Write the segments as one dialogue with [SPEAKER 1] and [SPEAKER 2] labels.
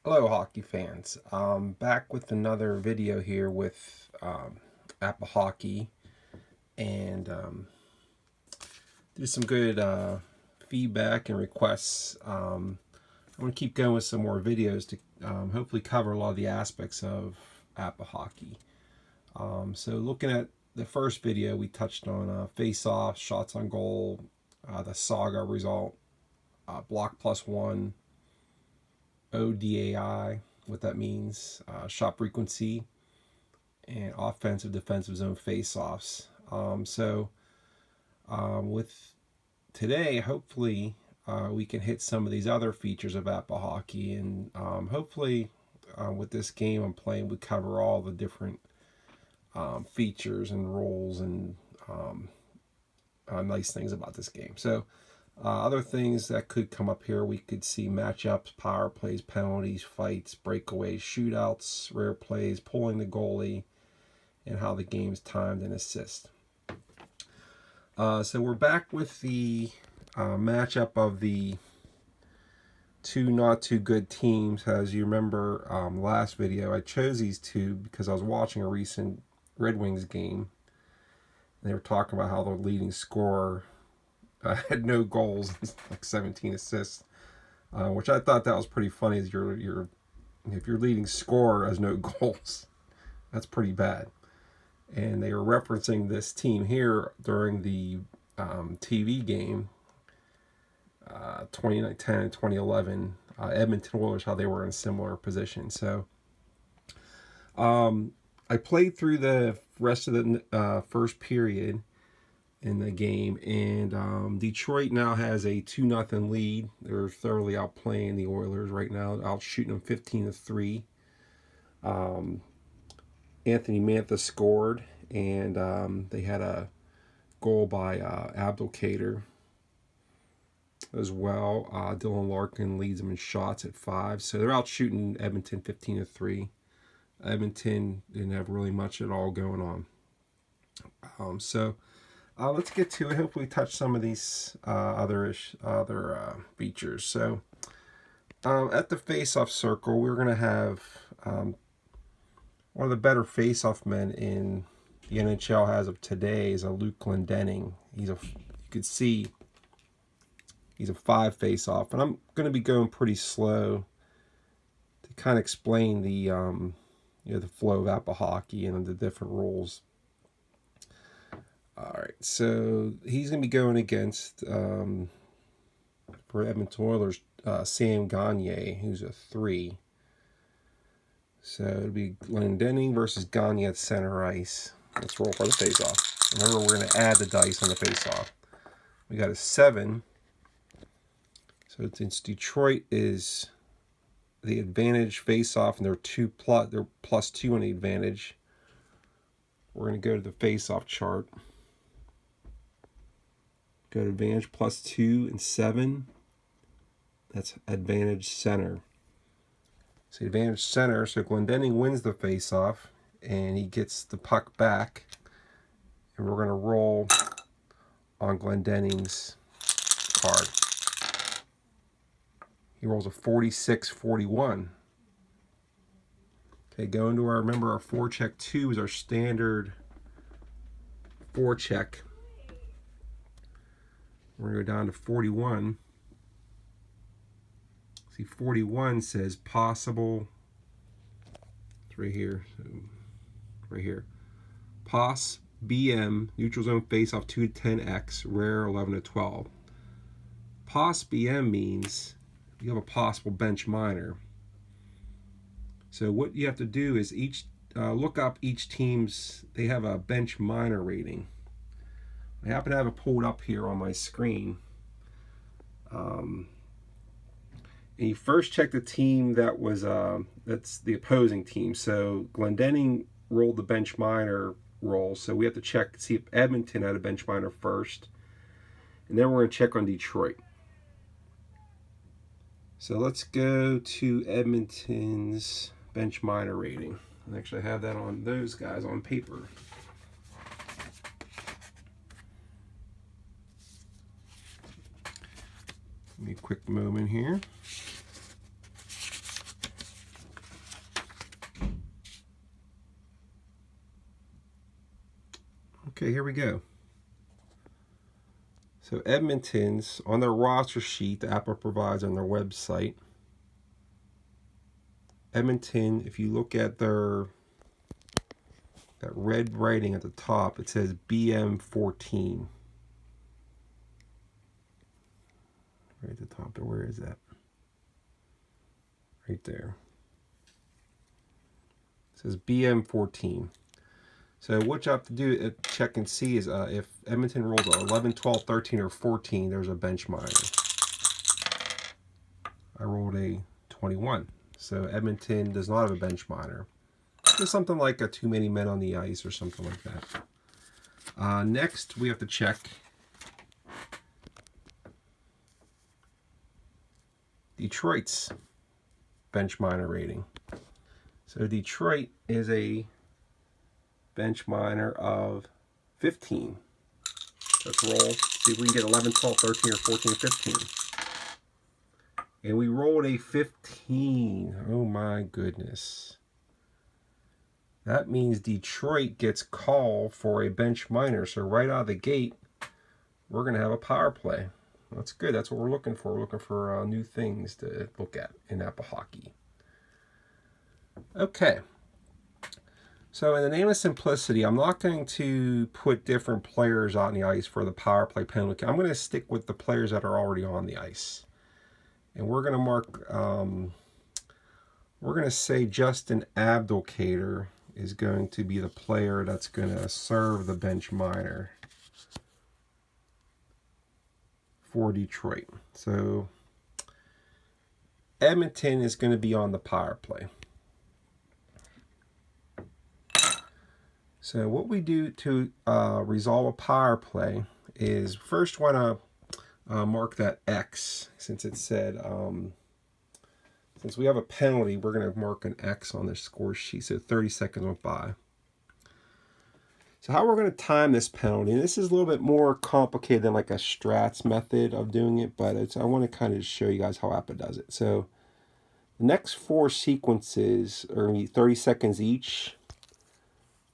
[SPEAKER 1] Hello, hockey fans. Back with another video here with APBA Hockey, and there's some good feedback and requests. I'm going to keep going with some more videos to hopefully cover a lot of the aspects of APBA Hockey. So looking at the first video, we touched on face-off, shots on goal, the saga result, block +1, ODAI, what that means, shot frequency, and offensive defensive zone face-offs. With today, hopefully we can hit some of these other features of APBA Hockey, and hopefully with this game I'm playing, we cover all the different features and roles and nice things about this game. So other things that could come up here, we could see matchups, power plays, penalties, fights, breakaways, shootouts, rare plays, pulling the goalie, and how the game's timed and assist. So we're back with the matchup of the two not too good teams. As you remember, last video, I chose these two because I was watching a recent Red Wings game. And they were talking about how the leading scorer had no goals, like 17 assists, which I thought that was pretty funny. As if your leading scorer has no goals, that's pretty bad. And they were referencing this team here during the TV game, 2010 and 2011, Edmonton Oilers, how they were in a similar position. So I played through the rest of the first period in the game, and Detroit now has a 2-0 lead. They're thoroughly outplaying the Oilers right now, outshooting them 15-3. Anthony Mantha scored, and they had a goal by Abdelkader as well. Dylan Larkin leads them in shots at 5, so they're outshooting Edmonton 15-3. Edmonton didn't have really much at all going on. Let's get to it. Hopefully touch some of these other features. So at the face-off circle, we're going to have one of the better face-off men in the NHL as of today is Luke Glendening. You could see he's a 5 face-off, and I'm going to be going pretty slow to kind of explain the the flow of APBA Hockey and the different rules. All right, so he's going to be going against, for Edmonton Oilers, Sam Gagner, who's a 3. So it'll be Glendening versus Gagner at center ice. Let's roll for the face-off. Remember, we're going to add the dice on the face-off. We got a 7. So since Detroit is the advantage face-off, and they're +2 on the advantage, we're going to go to the face-off chart. Go to advantage +2 and 7. That's advantage center. So advantage center, so Glendening wins the face-off, and he gets the puck back. And we're going to roll on Glendening's card. He rolls a 46-41. Okay, going to remember our forecheck 2 is our standard forecheck. We're going to go down to 41. See, 41 says possible. It's right here. So, right here. Pos BM, neutral zone face-off 2-10X, rare 11-12. Pos BM means you have a possible Benchminer. So what you have to do is look up each team's, they have a Benchminer rating. I happen to have it pulled up here on my screen. And you first check the team that was, that's the opposing team. So Glendening rolled the Benchminer roll, so we have to check, see if Edmonton had a Benchminer first. And then we're going to check on Detroit. So let's go to Edmonton's Benchminer rating. And actually I have that on those guys on paper. Give me a quick moment here. Okay, here we go. So Edmonton's on their roster sheet the APBA provides on their website. Edmonton, if you look at that red writing at the top, it says BM14. Right at the top there, where is that? Right there. It says BM14. So what you have to do check and see is if Edmonton rolls 11, 12, 13, or 14, there's a Benchminer. I rolled a 21. So Edmonton does not have a Benchminer. It's something like a too many men on the ice or something like that. Next, we have to check Detroit's Benchminer rating. So Detroit is a Benchminer of 15. Let's roll, see if we can get 11, 12, 13, or 14, 15. And we rolled a 15. Oh my goodness. That means Detroit gets called for a Benchminer. So right out of the gate, we're going to have a power play. That's good. That's what we're looking for. We're looking for new things to look at in APBA Hockey. Okay. So in the name of simplicity, I'm not going to put different players on the ice for the power play penalty. I'm going to stick with the players that are already on the ice. And we're going to mark, we're going to say Justin Abdelkader is going to be the player that's going to serve the Benchminer for Detroit. So Edmonton is going to be on the power play. So what we do to resolve a power play is first want to mark that X, since it said, since we have a penalty, we're going to mark an X on the score sheet. So 30 seconds went by. So how we're going to time this penalty, and this is a little bit more complicated than like a strats method of doing it, but I want to kind of show you guys how APBA does it. So the next 4 sequences are going to be 30 seconds each.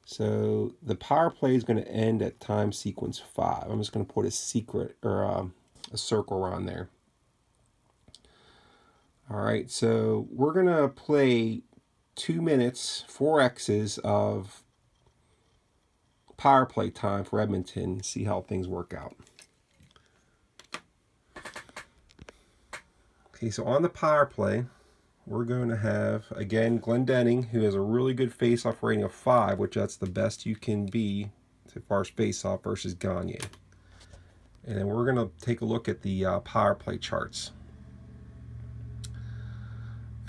[SPEAKER 1] So the power play is going to end at time sequence 5. I'm just going to put a secret or a circle around there. All right, so we're going to play 2 minutes, 4 X's of power play time for Edmonton, see how things work out. Okay, so on the power play, we're going to have, again, Glendening, who has a really good face-off rating of 5, which that's the best you can be as far as face-off versus Gagne. And then we're going to take a look at the power play charts.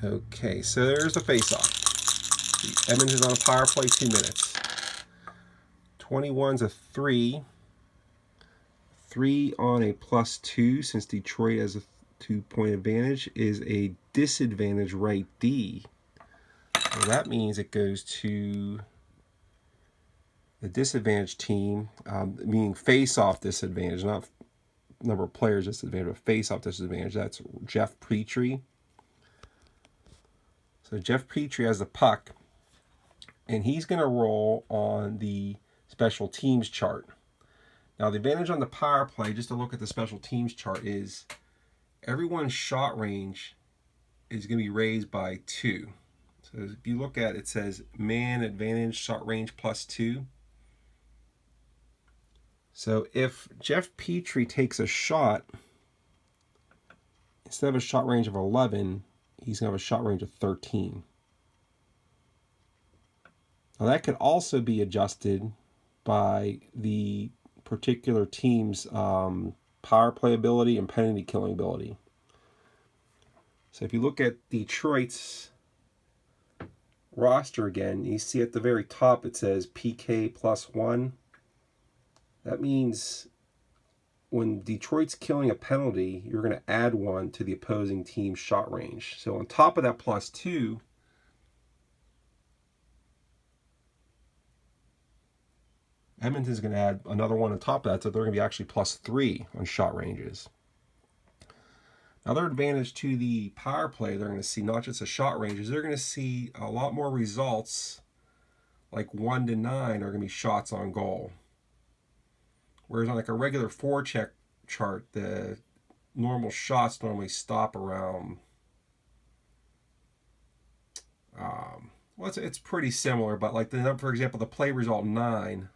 [SPEAKER 1] Okay, so there's the face-off. Edmonton's on a power play, 2 minutes. 21's a 3. 3 on a +2, since Detroit has a 2-point advantage, is a disadvantage right D. So that means it goes to the disadvantage team, meaning face-off disadvantage, not number of players disadvantage, but face-off disadvantage. That's Jeff Petrie. So Jeff Petrie has the puck, and he's going to roll on the special teams chart. Now the advantage on the power play, just to look at the special teams chart, is everyone's shot range is going to be raised by 2. So if you look at it, it says man advantage shot range +2. So if Jeff Petrie takes a shot, instead of a shot range of 11, he's going to have a shot range of 13. Now that could also be adjusted by the particular team's power play ability and penalty killing ability. So if you look at Detroit's roster again, you see at the very top it says PK +1. That means when Detroit's killing a penalty, you're going to add 1 to the opposing team's shot range. So on top of that +2, Edmonton's going to add another 1 on top of that, so they're going to be actually +3 on shot ranges. Another advantage to the power play, they're going to see not just the shot ranges, they're going to see a lot more results, like 1 to 9 are going to be shots on goal. Whereas on like a regular forecheck chart, the normal shots normally stop around, well, it's pretty similar, but like for example, the play result 9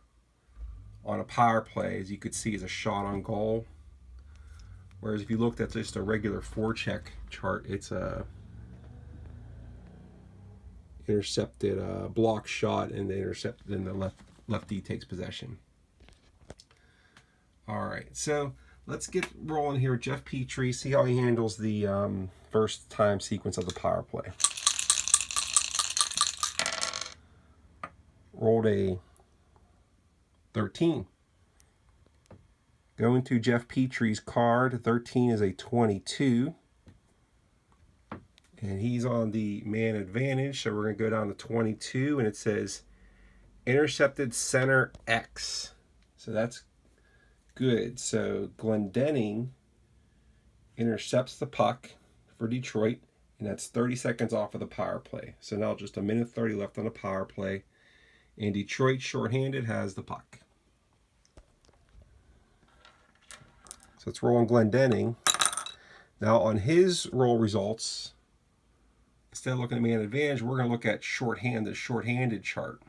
[SPEAKER 1] on a power play, as you could see, is a shot on goal. Whereas if you looked at just a regular forecheck chart, it's a intercepted block shot, and the lefty takes possession. All right, so let's get rolling here with Jeff Petrie, see how he handles the first time sequence of the power play. Rolled a 13. Going to Jeff Petrie's card, 13 is a 22. And he's on the man advantage, so we're going to go down to 22, and it says intercepted center X. So that's good. So Glendening intercepts the puck for Detroit, and that's 30 seconds off of the power play. So now just a minute 30 left on the power play, and Detroit shorthanded has the puck. So let's roll on Glendening. Now on his roll results, instead of looking at man advantage, we're going to look at shorthanded chart.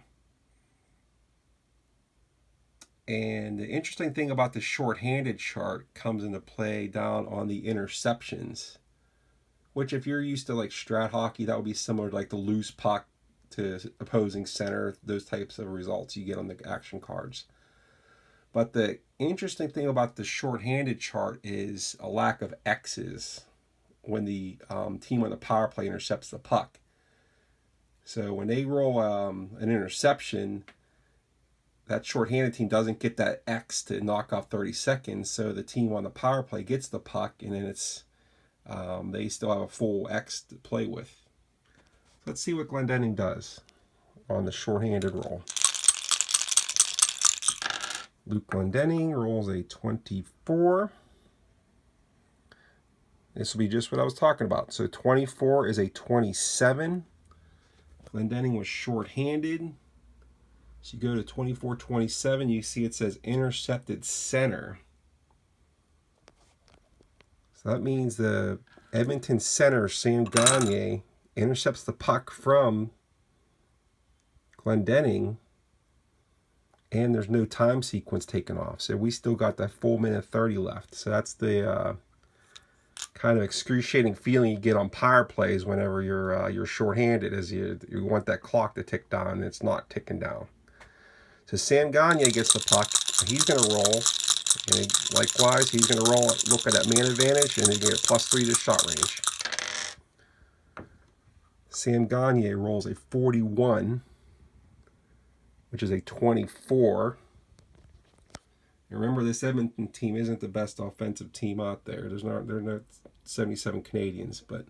[SPEAKER 1] And the interesting thing about the shorthanded chart comes into play down on the interceptions, which if you're used to like strat hockey, that would be similar to like the loose puck to opposing center, those types of results you get on the action cards. But the interesting thing about the shorthanded chart is a lack of X's when the team on the power play intercepts the puck. So when they roll an interception, that shorthanded team doesn't get that X to knock off 30 seconds, so the team on the power play gets the puck, and then it's they still have a full X to play with. Let's see what Glendening does on the shorthanded roll. Luke Glendening rolls a 24. This will be just what I was talking about. So 24 is a 27. Glendening was shorthanded. So you go to 24-27, you see it says intercepted center. So that means the Edmonton center, Sam Gagner, intercepts the puck from Glendening, and there's no time sequence taken off. So we still got that full minute 30 left. So that's the kind of excruciating feeling you get on power plays whenever you're shorthanded, as you want that clock to tick down, and it's not ticking down. So Sam Gagner gets the puck. He's going to roll. And likewise, he's going to roll, look at that man advantage, and he get +3 to shot range. Sam Gagner rolls a 41, which is a 24. And remember, this Edmonton team isn't the best offensive team out there. They're not 77 Canadians, but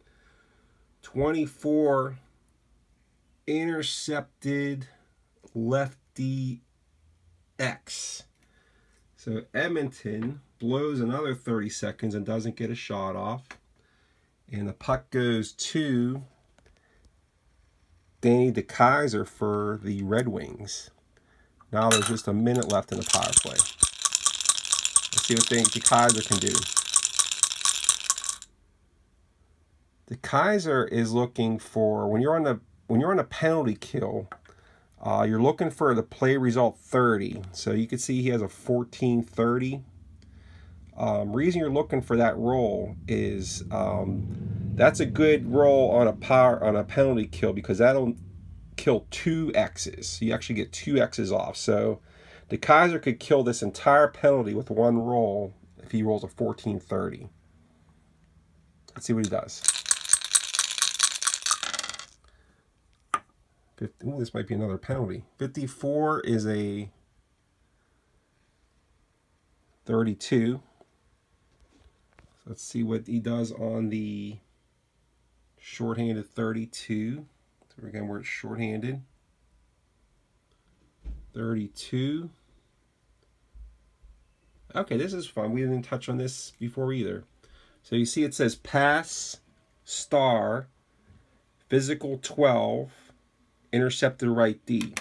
[SPEAKER 1] 24 intercepted lefty X. So Edmonton blows another 30 seconds and doesn't get a shot off. And the puck goes to Danny DeKeyser for the Red Wings. Now there's just a minute left in the power play. Let's see what DeKeyser can do. DeKeyser is looking for, when you're on a penalty kill, you're looking for the play result 30. So you can see he has a 14-30. Reason you're looking for that roll is that's a good roll on a penalty kill, because that'll kill 2 X's. So you actually get 2 X's off. So DeKeyser could kill this entire penalty with one roll if he rolls a 14-30. Let's see what he does. Ooh, this might be another penalty. 54 is a 32. So let's see what he does on the shorthanded 32. So again, we're shorthanded. 32. Okay, this is fun. We didn't touch on this before either. So you see it says pass, star, physical 12, intercepted right D.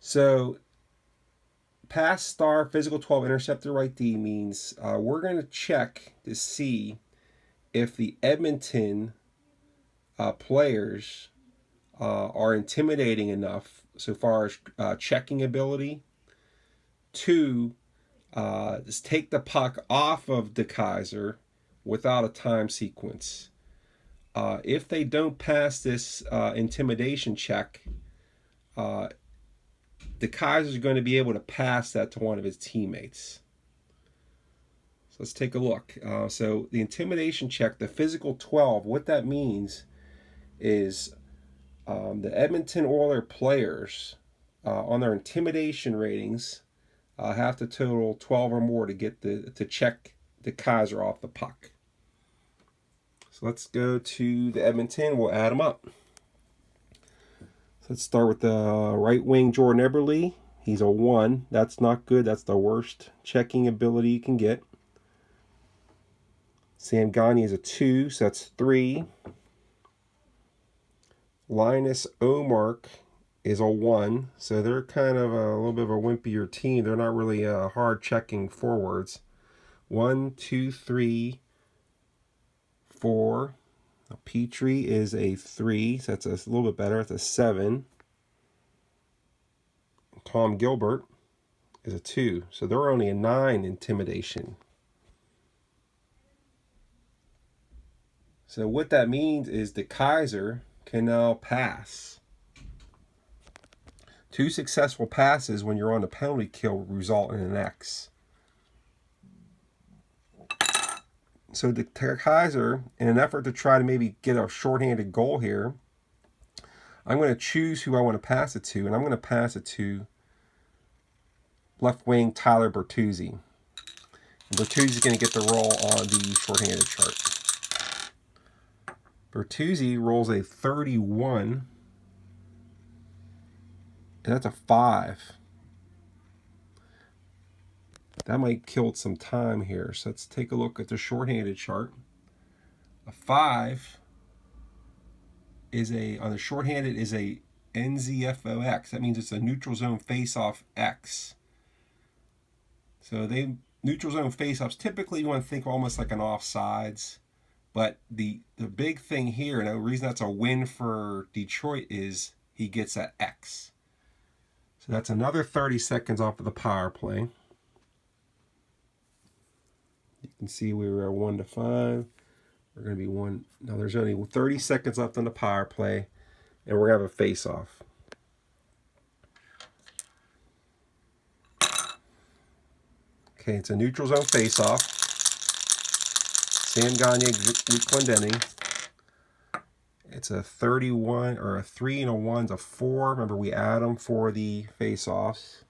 [SPEAKER 1] So pass star physical 12 interceptor right D means we're going to check to see if the Edmonton players are intimidating enough so far as checking ability to just take the puck off of De Keyser without a time sequence. If they don't pass this intimidation check, De Keyser is going to be able to pass that to one of his teammates. So let's take a look. So the intimidation check, the physical 12, what that means is the Edmonton Oilers players on their intimidation ratings have to total 12 or more to get to check De Keyser off the puck. So let's go to the Edmonton. We'll add them up. So let's start with the right wing Jordan Eberly. He's a 1. That's not good. That's the worst checking ability you can get. Sam Gagner is a 2, so that's 3. Linus Omark is a 1, so they're kind of a little bit of a wimpier team. They're not really hard checking forwards. 1, 2, 3, 4. Now Petrie is a 3, so that's a little bit better. It's a 7. Tom Gilbert is a 2, so they're only a 9 intimidation. So what that means is De Keyser can now pass. 2 successful passes when you're on the penalty kill result in an X. So De Keyser, in an effort to try to maybe get a shorthanded goal here, I'm going to choose who I want to pass it to, and I'm going to pass it to left wing Tyler Bertuzzi. And Bertuzzi's going to get the roll on the shorthanded chart. Bertuzzi rolls a 31, and that's a 5. That might kill some time here. So let's take a look at the shorthanded chart. A 5 is on the shorthanded is a NZFOX. That means it's a neutral zone face-off X. So neutral zone face-offs, typically you want to think almost like an offsides. But the big thing here, and the reason that's a win for Detroit, is he gets that X. So that's another 30 seconds off of the power play. You can see we were at 1 to 5. We're going to be 1. Now there's only 30 seconds left on the power play, and we're going to have a face-off. Okay, it's a neutral zone face-off. Sam Gagner, Luke Glendening. It's a 31, or a 3 and a 1's a 4. Remember, we add them for the face-offs.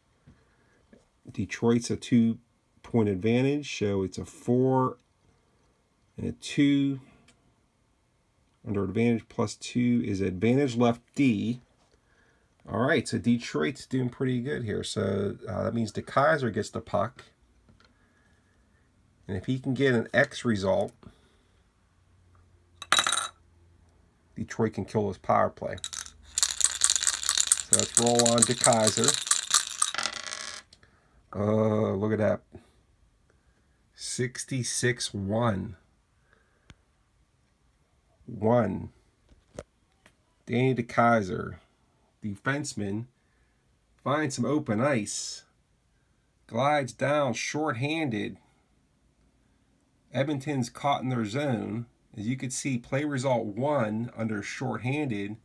[SPEAKER 1] Detroit's a 2-point advantage, so it's a 4 and a 2. Under advantage plus 2 is advantage left D. All right, so Detroit's doing pretty good here. So that means De Keyser gets the puck. And if he can get an X result, Detroit can kill his power play. So let's roll on De Keyser. Look at that. 66-1. 1. Danny De Keyser, defenseman, finds some open ice. Glides down shorthanded. Edmonton's caught in their zone. As you can see, play result 1 under shorthanded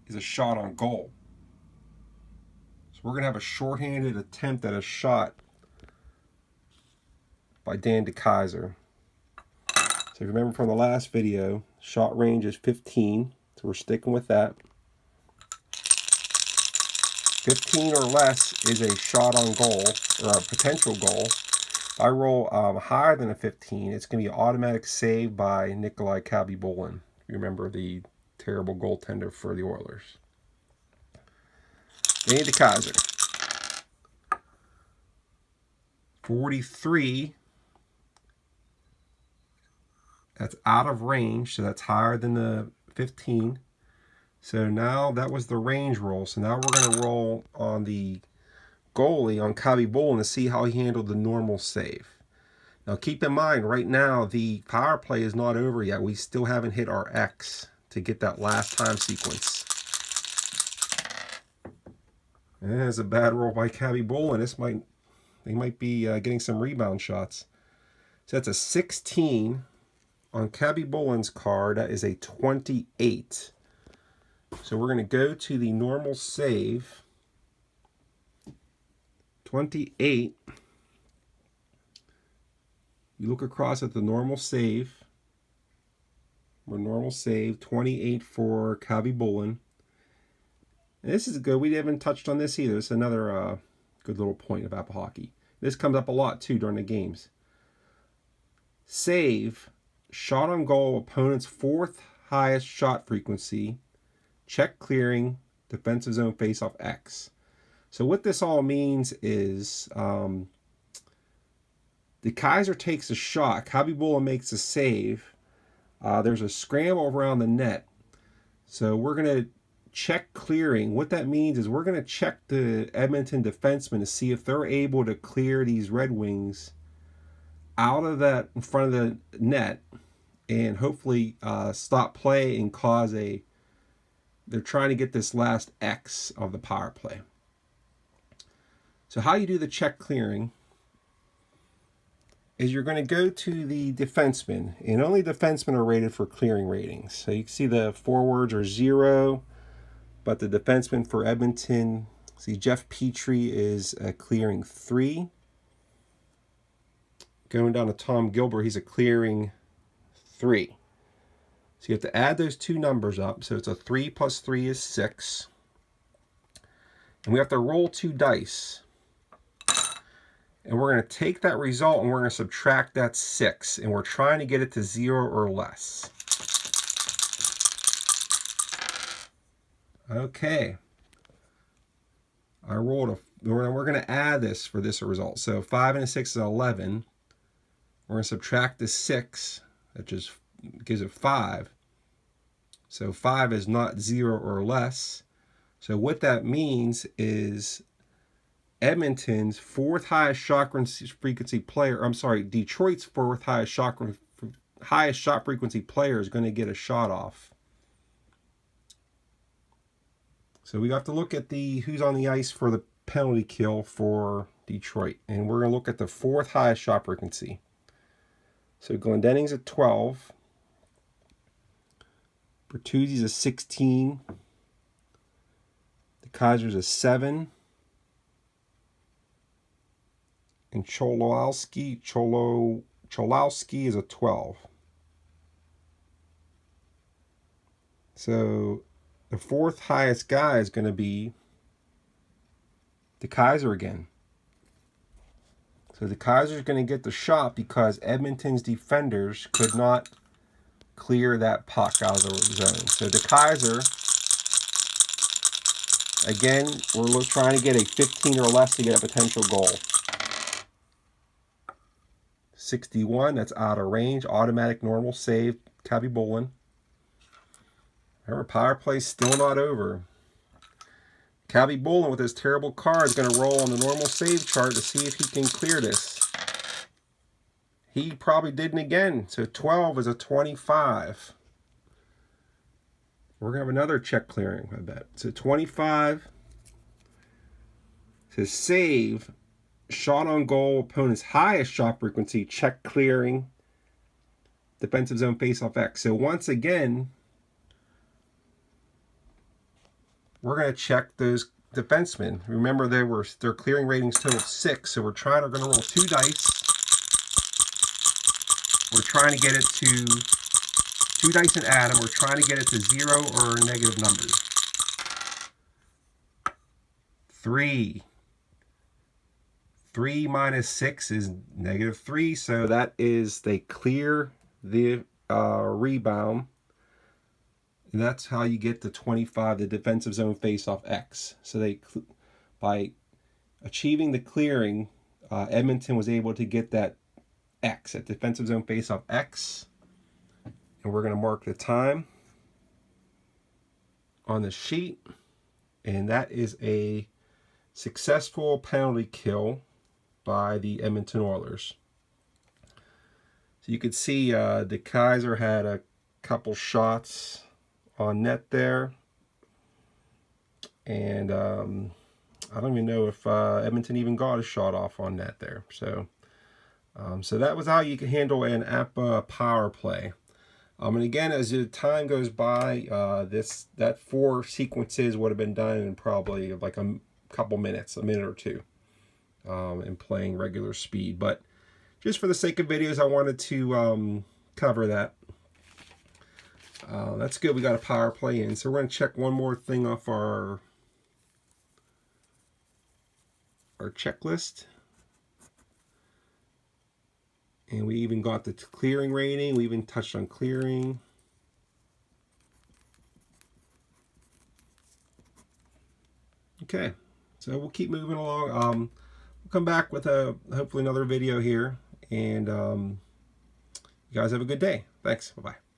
[SPEAKER 1] is a shot on goal. So we're going to have a shorthanded attempt at a shot by Dan De Keyser. So if you remember from the last video, shot range is 15. So we're sticking with that. 15 or less is a shot on goal, or a potential goal. If I roll higher than a 15, it's going to be an automatic save by Nikolai Khabibulin. You remember the terrible goaltender for the Oilers. Danny De Keyser. 43. That's out of range, so that's higher than the 15. So now that was the range roll. So now we're going to roll on the goalie on Khabibulin to see how he handled the normal save. Now keep in mind, right now the power play is not over yet. We still haven't hit our X to get that last time sequence. And that's a bad roll by Khabibulin. They might be getting some rebound shots. So that's a 16 on Khabibulin's card. That is a 28. So we're going to go to the normal save. 28. You look across at the normal save. Or normal save. 28 for Khabibulin. And this is good. We haven't touched on this either. This is another good little point of APBA Hockey. This comes up a lot too during the games. Save. Shot on goal. Opponent's fourth highest shot frequency. Check clearing. Defensive zone faceoff X. So what this all means is the Kaiser takes a shot. Khabibulin makes a save. There's a scramble around the net. So we're going to check clearing. What that means is we're going to check the Edmonton defensemen to see if they're able to clear these Red Wings out of that in front of the net and hopefully stop play and cause a... They're trying to get this last X of the power play. So how you do the check clearing is you're going to go to the defenseman, and only defensemen are rated for clearing ratings. So you can see the forwards are 0, but the defenseman for Edmonton, see Jeff Petrie is a clearing 3. Going down to Tom Gilbert, he's a clearing 3. So you have to add those two numbers up. So it's a 3 plus 3 is 6. And we have to roll 2 dice. And we're going to take that result and we're going to subtract that 6. And we're trying to get it to 0 or less. Okay. I rolled a... We're going to add this for this result. So 5 and a 6 is 11. We're going to subtract the 6. That just gives it 5. So 5 is not 0 or less. So what that means is Edmonton's fourth highest shot frequency player, Detroit's fourth highest shot frequency player is going to get a shot off. So we have to look at the who's on the ice for the penalty kill for Detroit. And we're going to look at the fourth highest shot frequency. So Glendenning's at 12. Bertuzzi's a 16. The Kaiser's a 7. And Cholowski is a 12. So the fourth highest guy is going to be the Kaiser again. So the Kaiser's going to get the shot because Edmonton's defenders could not clear that puck out of the zone. So the Kaiser, again, we're trying to get a 15 or less to get a potential goal. 61, that's out of range. Automatic normal save, Khabibulin. Remember, power play's still not over. Khabibulin with his terrible card is going to roll on the normal save chart to see if he can clear this. He probably didn't again. So 12 is a 25. We're going to have another check clearing, I bet. So 25. To save, shot on goal, opponent's highest shot frequency, check clearing, defensive zone faceoff X. So once again, we're going to check those defensemen. Remember, their clearing ratings total 6, so we're going to roll 2 dice. We're trying to get it to 2 dice and add them. We're trying to get it to 0 or negative numbers. 3. 3 minus 6 is negative 3, so that is they clear the rebound. And that's how you get to 25, the defensive zone face-off X. So by achieving the clearing, Edmonton was able to get that X, at defensive zone face-off X. And we're going to mark the time on the sheet. And that is a Successful penalty kill by the Edmonton Oilers. So you could see the Kaiser had a couple shots on net there. And I don't even know if Edmonton even got a shot off on net there. So that was how you can handle an APBA power play. And again, as the time goes by, that 4 sequences would have been done in probably like a couple minutes, a minute or two, in playing regular speed. But just for the sake of videos, I wanted to cover that. That's good. We got a power play in. So we're going to check one more thing off our checklist. And we even got the clearing rating. We even touched on clearing. Okay, so we'll keep moving along. We'll come back with hopefully another video here. And you guys have a good day. Thanks. Bye-bye.